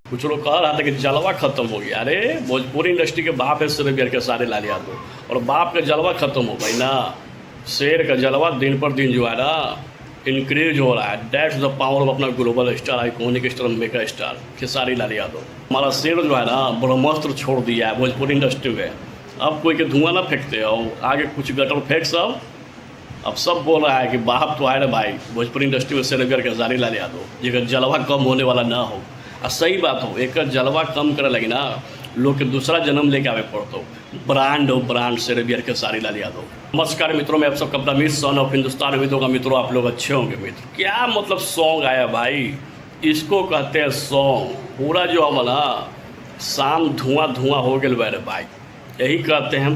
कुछ लोग कह रहा था कि जलवा खत्म हो गया। अरे भोजपुरी इंडस्ट्री के बाप है शेर के सारे लाल यादव, और बाप का जलवा खत्म हो गई ना। शेर का जलवा दिन पर दिन जो है ना इंक्रीज हो रहा है। दैट्स द पावर ऑफ अपना global star, iconic star, mega star Khesari Lal Yadav. हमारा शेर जो है ना ब्रह्मास्त्र छोड़ दिया है भोजपुरी इंडस्ट्री में। अब कोई के धुआं ना फेंकते हो, आगे कुछ गटर फेंक सब। अब सब बोल रहा है कि बाप तो आए रे भाई भोजपुरी इंडस्ट्री में शेर खेसारी लाल यादव, जेकर जलवा कम होने वाला ना हो। और सही बात हो, एक जलवा कम करे लगी ना लोग के दूसरा जन्म लेके आवे पड़तो। ब्रांड हो ब्रांड शेर खेसारी लाल यादव। नमस्कार मित्रों, मैं आप सबका अपना मित्र सन ऑफ हिंदुस्तान उम्मीद होगा मित्रों आप लोग अच्छे होंगे। मित्र क्या मतलब सॉन्ग आया भाई, इसको कहते हैं सॉन्ग। पूरा जो अब ना शाम धुआं धुआं हो गया रे भाई, यही कहते हैं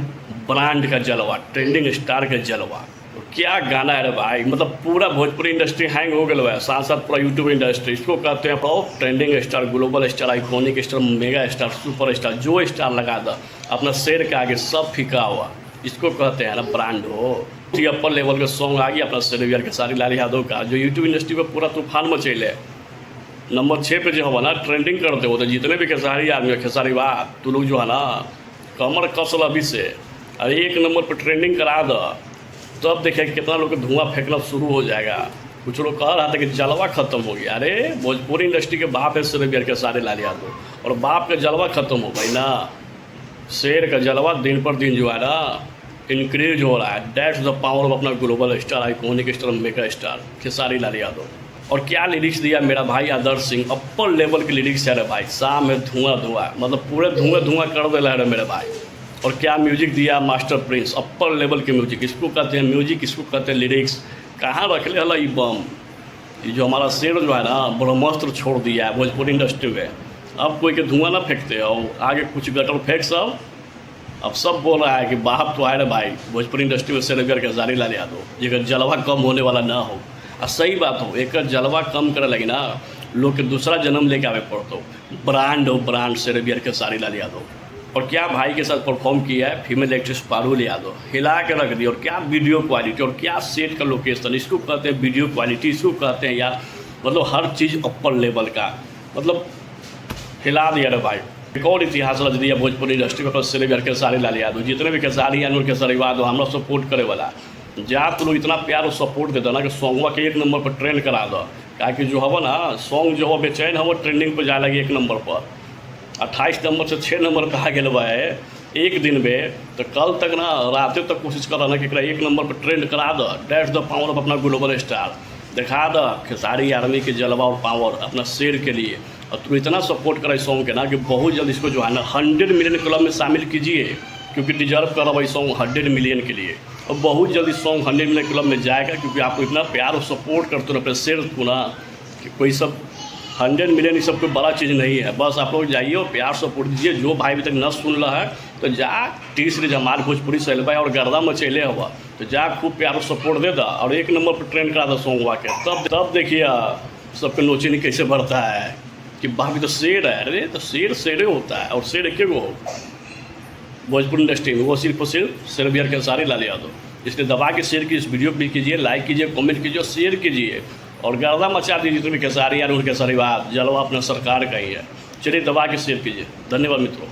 ब्रांड का जलवा, ट्रेंडिंग स्टार का जलवा। तो क्या गाना है रे भाई, मतलब पूरा भोजपुरी इंडस्ट्री हैंग हो गया है, साथ साथ पूरा यूट्यूब इंडस्ट्री। इसको कहते हैं trending star, global star, iconic star, mega star, super star. जो स्टार लगा दो अपना शेर के आगे सब फीका हुआ, इसको कहते हैं ना ब्रांड हो। अपर लेवल का सॉन्ग आ गया अपना शेर खेसारी लाल यादव का, जो यूट्यूब इंडस्ट्री पर पूरा तूफान मचेले। नंबर 6 पे जो हो ना ट्रेंडिंग करते हो, तो जितने भी खेसारी आदमी खेसारी बात तो लोग जो है ना कमर कसल अभी से, अरे 1 नंबर पर ट्रेंडिंग करा दो, तब देखिए कितना लोग धुआं फेंकना शुरू हो जाएगा। कुछ लोग कह रहा था कि जलवा खत्म हो गया। अरे भोजपुरी इंडस्ट्री के बाप है शेर खेसारी लाल यादव, और बाप का जलवा खत्म हो गई ना। शेर का जलवा दिन पर दिन जो है ना इंक्रीज हो रहा है। दैट्स द पावर ऑफ अपना global star, iconic star, mega star Khesari Lal Yadav. और क्या लिरिक्स दिया मेरा भाई आदर्श सिंह, अपर लेवल के लिरिक्स है रे भाई। शाम में धुआं धुआं, मतलब पूरे धुआं धुआं कर दे रहे मेरे भाई। और क्या म्यूजिक दिया मास्टर प्रिंस, अपर लेवल के म्यूजिक। इसको कहते हैं म्यूजिक, इसको कहते हैं लिरिक्स। कहाँ रख ले हला ये बम, ये जो हमारा शेर जो है ना ब्रह्मास्त्र छोड़ दिया है भोजपुरी इंडस्ट्री में। अब कोई के धुआं ना फेंकते हो, आगे कुछ गटर फेंक सब। अब सब बोल रहा है कि बाप तो आए रे भाई भोजपुरी इंडस्ट्री में शेर खेसारी लाल यादव, जेकर जलवा कम होने वाला ना हो। और सही बात हो, एक जलवा कम करे लगी ना लोग के दूसरा जन्म लेके आवे पड़तो। ब्रांड हो ब्रांड शेर खेसारी लाल यादव। और क्या भाई के साथ परफॉर्म किया है फीमेल एक्ट्रेस पारुल यादव, हिला के रख दी। और क्या वीडियो क्वालिटी, और क्या सेट का लोकेशन, इसको कहते हैं वीडियो क्वालिटी, इसको कहते हैं यार मतलब हर चीज़ अपर लेवल का, मतलब हिला दिया रे भाई। एक और इतिहास रच दिया भोजपुरी इंडस्ट्री में शेर खेसारी लाल यादव। जितने भी खेसारी यादव खेसारी यादव हमरा सपोर्ट करे वाला, जा तो लोग इतना प्यार और सपोर्ट देता ना कि सॉन्गवा के 1 नंबर पर ट्रेंड करा दो। ताकि जो हो ना सॉन्ग जो हो बेचैन हो ट्रेंडिंग पर जाए लगे 1 नंबर पर। 28 नंबर से 6 नंबर कहा गया है एक दिन में। तो कल तक ना रात तक कोशिश कर रहा कि 1 नंबर पर ट्रेंड करा दो। दैट्स द पावर ऑफ अपना ग्लोबल स्टार। दिखा दो खेसारी आर्मी के जलवा और पावर अपना शेर के लिए। और तुम इतना सपोर्ट करा इस सॉन्ग के ना कि बहुत जल्द इसको जो है ना 100 मिलियन क्लब में शामिल कीजिए, क्योंकि डिजर्व कर रहा है सॉन्ग 100 मिलियन के लिए। और बहुत जल्द इस सॉन्ग 100 मिलियन क्लब में जाएगा, क्योंकि आपको इतना प्यार और सपोर्ट करते हो अपने शेर को ना कि कोई सब 100 मिलियन ये सब कोई बड़ा चीज़ नहीं है। बस आप लोग जाइए और प्यार सपोर्ट दीजिए। जो भाई अभी तक न सुन रहा है तो जा तीसरे जमाल भोजपुरी सेलबा और गर्दा मचेले हुआ, तो जा खूब प्यार और सपोर्ट दे दा और 1 नंबर पर ट्रेंड करा था सॉन्ग वा के। तब देखिए सबके नोचिनी कैसे बढ़ता है कि भाभी तो शेर है। अरे तो शेर शेरे होता है, और शेर एक हो भोजपुरी इंडस्ट्री में, वो सिर्फ और सिर्फ शेर खेसारी लाल यादव। इसलिए दबा के शेयर की इस वीडियो भी कीजिए, लाइक कीजिए, कमेंट कीजिए, शेयर कीजिए और गर्दा मचा दीजिए। जितने भी खेसारी यार उनके सारी बात जलवा अपना सरकार का ही है। चलिए दबा के शेयर कीजिए। धन्यवाद मित्रों।